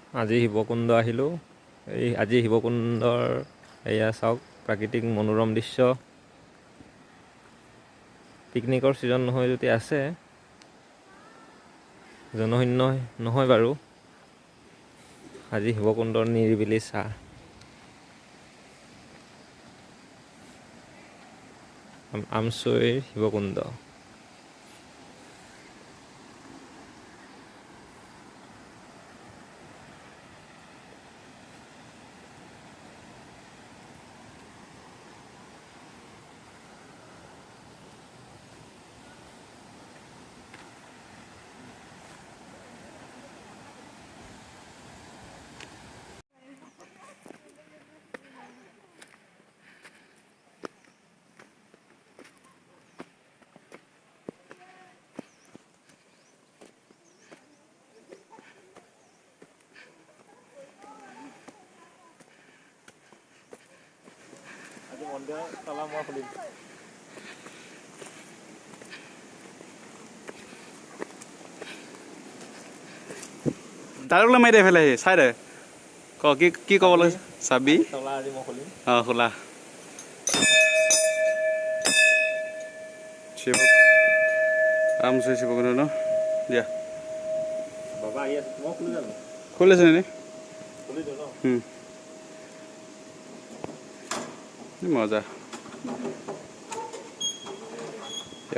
আজি শিৱকুণ্ড আহিলোঁ। আজি শিৱকুণ্ডৰ এয়া চাওক প্ৰাকৃতিক মনোৰম দৃশ্য। পিকনিকৰ ছিজন নহয় যদি আছে, জনশূন্য নহয় বাৰু। আজি শিৱকুণ্ডৰ নিৰিবিলি চাহ। আমছৈৰ শিৱকুণ্ড। মন্দিৰ তলা মই খুলিম। ডাইৰেক্ট মাৰি দে এইফালে আহি চাই দে ক কি ক'বলৈ চাবি তলা আজি মই খুলিম। অঁ খোলা শিৱ আমছৈ শিৱকুণ্ড ন দিয়া বাবা আহি আছে, মই খুলি জানো? খুলিছে নে খুলি দিওঁ ন? মজা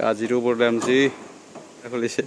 আজিৰো ওপৰতে আমছি খুলিছে।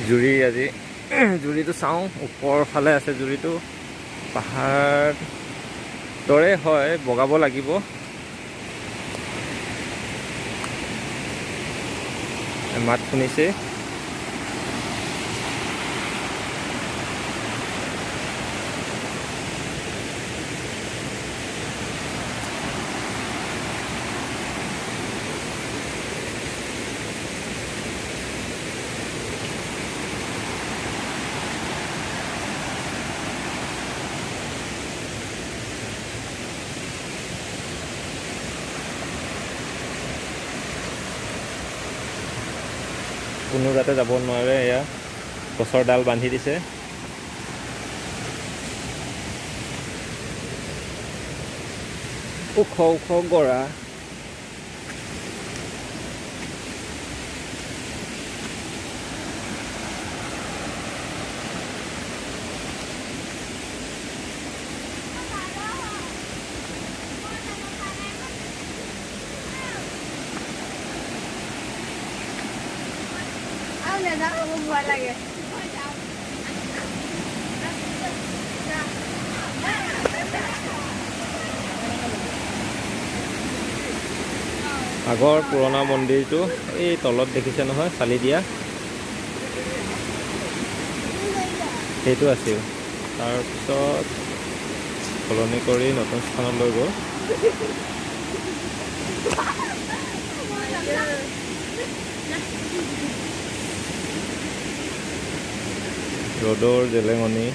জুৰি আজি জুৰিটো চাওঁ, ওপৰৰ ফালে আছে জুৰিটো। পাহাৰ দৰে হয়, বগাব লাগিব। মাত শুনিছে? কোনো যাতে যাব নোৱাৰে, এয়া গছৰ ডাল বান্ধি দিছে। ওখ ওখ গৰা। ভয় লাগে। আগৰ পুৰণা মন্দিৰটো এই তলত দেখিছে নহয়, চালি দিয়া, সেইটো আছিল। তাৰপিছত সলনি কৰি নতুন স্থানত লৈ গ'ল। ৰ'দৰ জেলেঙনি।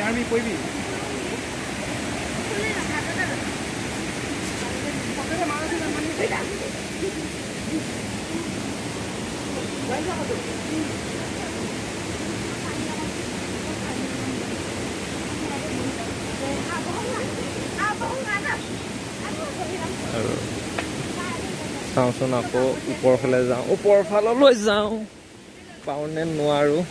আমি কইবি আৰু চাওঁচোন আকৌ ওপৰ ফালে যাওঁ, ওপৰ ফাললৈ যাওঁ, পাওঁ নে নোৱাৰোঁ।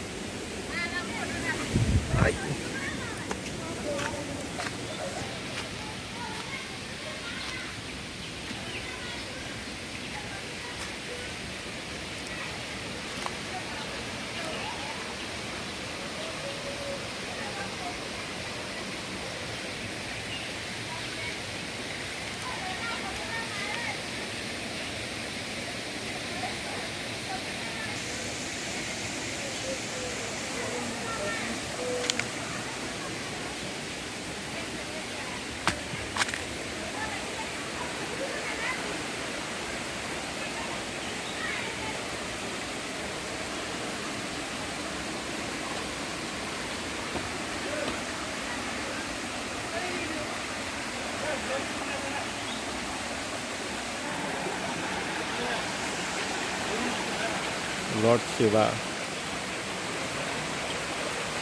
লৰ্ড শিৱা,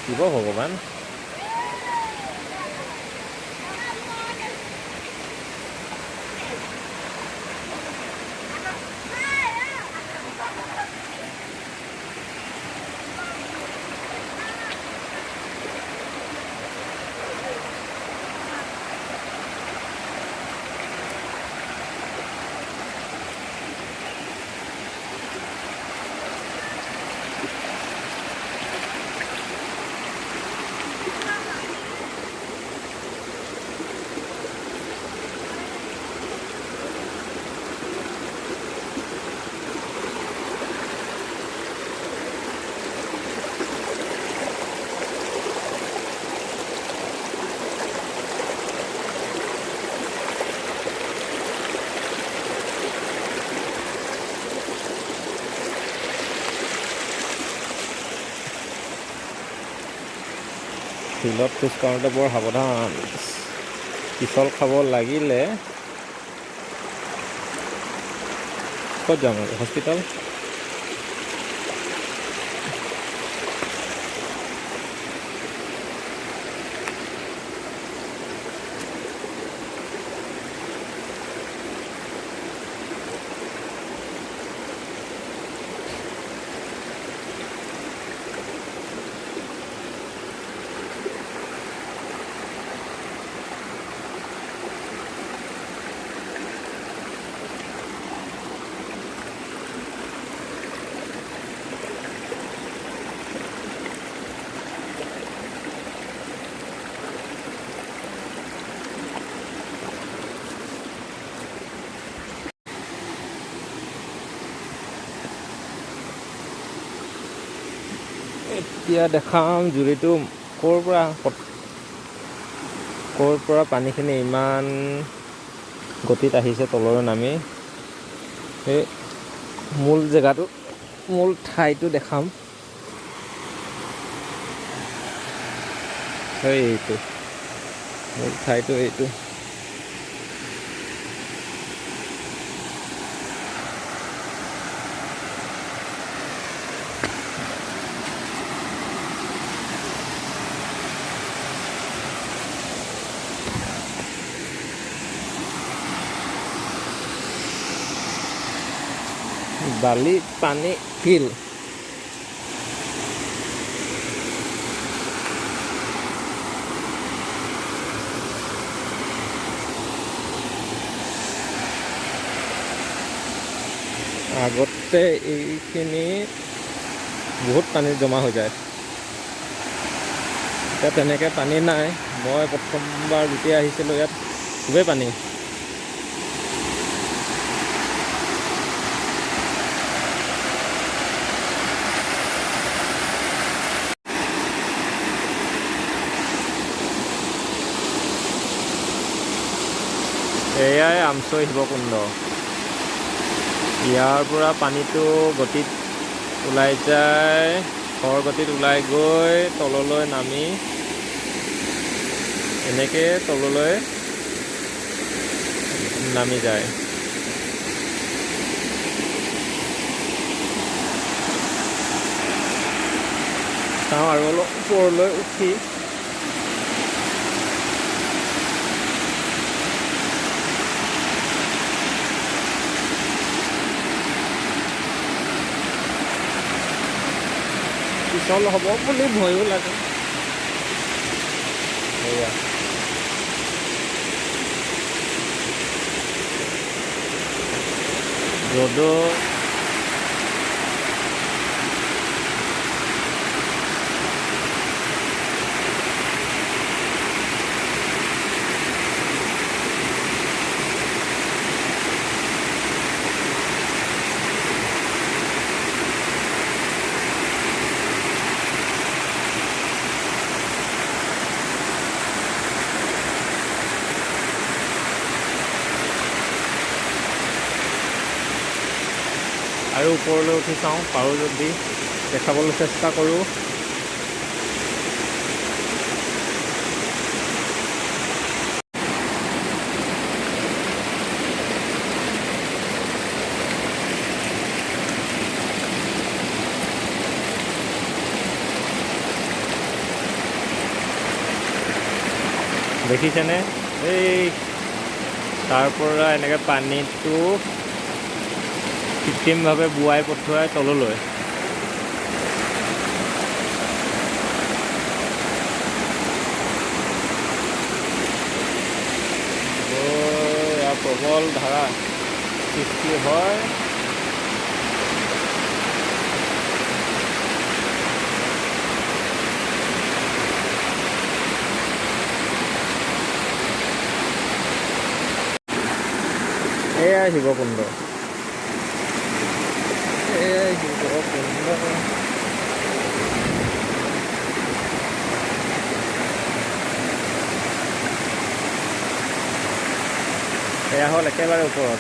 শিৱ ভগৱান। ফিল্ডত খোজ কাঢ়োঁতে বৰ সাৱধান, পিছল খাব লাগিলে। ক'ত যাম আৰু হস্পিটেল? এতিয়া দেখাম জুৰিটো ক'ৰ পৰা পানীখিনি ইমান গতিত আহিছে তললৈ নামি। সেই মূল জেগাটো, মূল ঠাইটো দেখাম। এইটো মূল ঠাইটো এইটো। বালি পানী শিল। আগতে এইখিনি বহুত পানী জমা হৈ যায়, এতিয়া তেনেকৈ পানী নাই। মই প্ৰথমবাৰ যেতিয়া আহিছিলোঁ ইয়াত খুবেই পানী। এয়াই আমছৈ শিৱকুণ্ড। ইয়াৰ পৰা পানীটো গতিত ওলাই যায়, খৰ গতিত ওলাই গৈ তললৈ নামি এনেকৈ তললৈ নামি যায়। চাওঁ আৰু অলপ ওপৰলৈ উঠি পিছল হ'ব বুলি ভয়ো লাগে। এয়া ৰ'দো আৰু ওপৰলৈ উঠি চাওঁ, পাৰোঁ যদি দেখাবলৈ চেষ্টা কৰোঁ। দেখিছেনে এই তাৰ পৰা এনেকৈ পানীটো কৃত্ৰিমভাৱে বোৱাই পঠোৱাই তললৈ। ইয়াৰ প্ৰবল ধাৰা সৃষ্টি হয়। এয়াই শিৱকুণ্ড, এয়াই শিৱকুণ্ড। এয়া হ'ল একেবাৰে ওপৰত।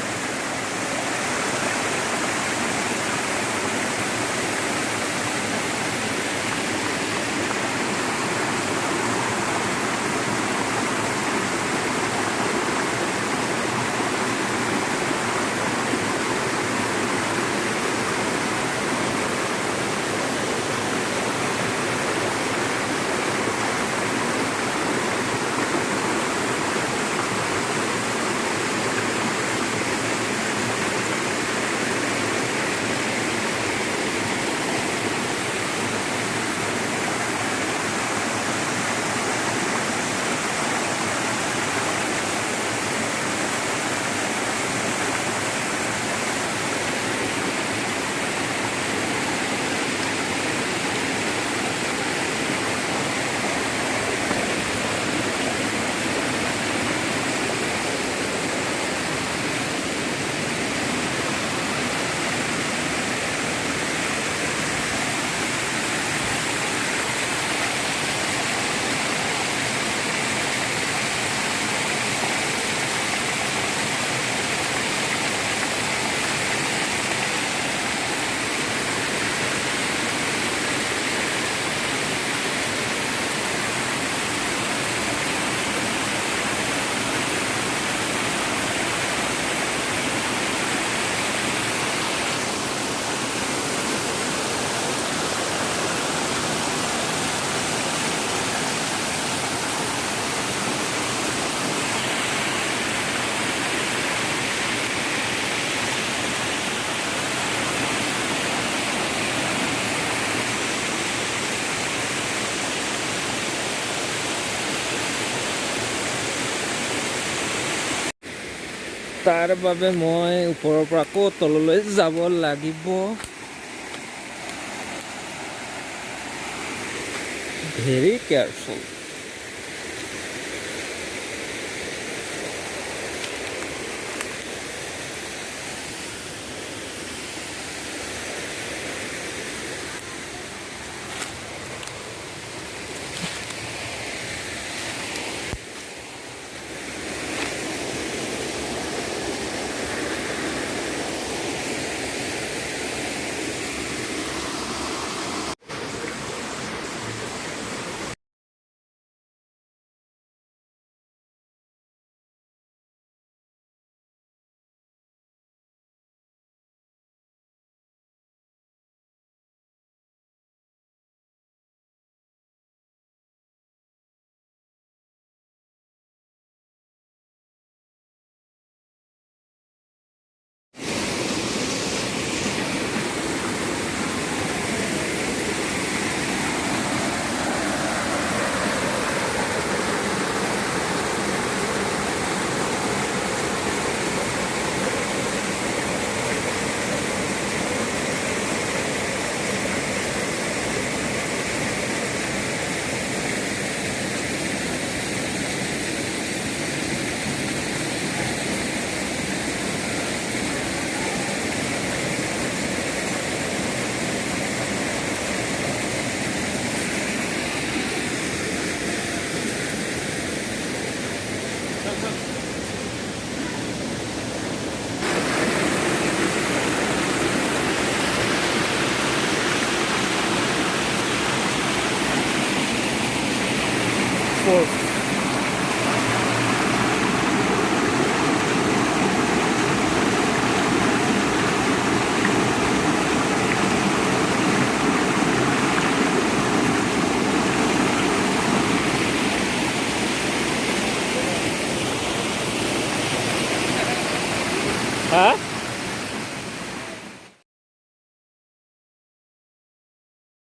তাৰ বাবে মই ওপৰৰ পৰা আকৌ তললৈ যাব লাগিব। Very careful. ফ'ৰ্চ। হা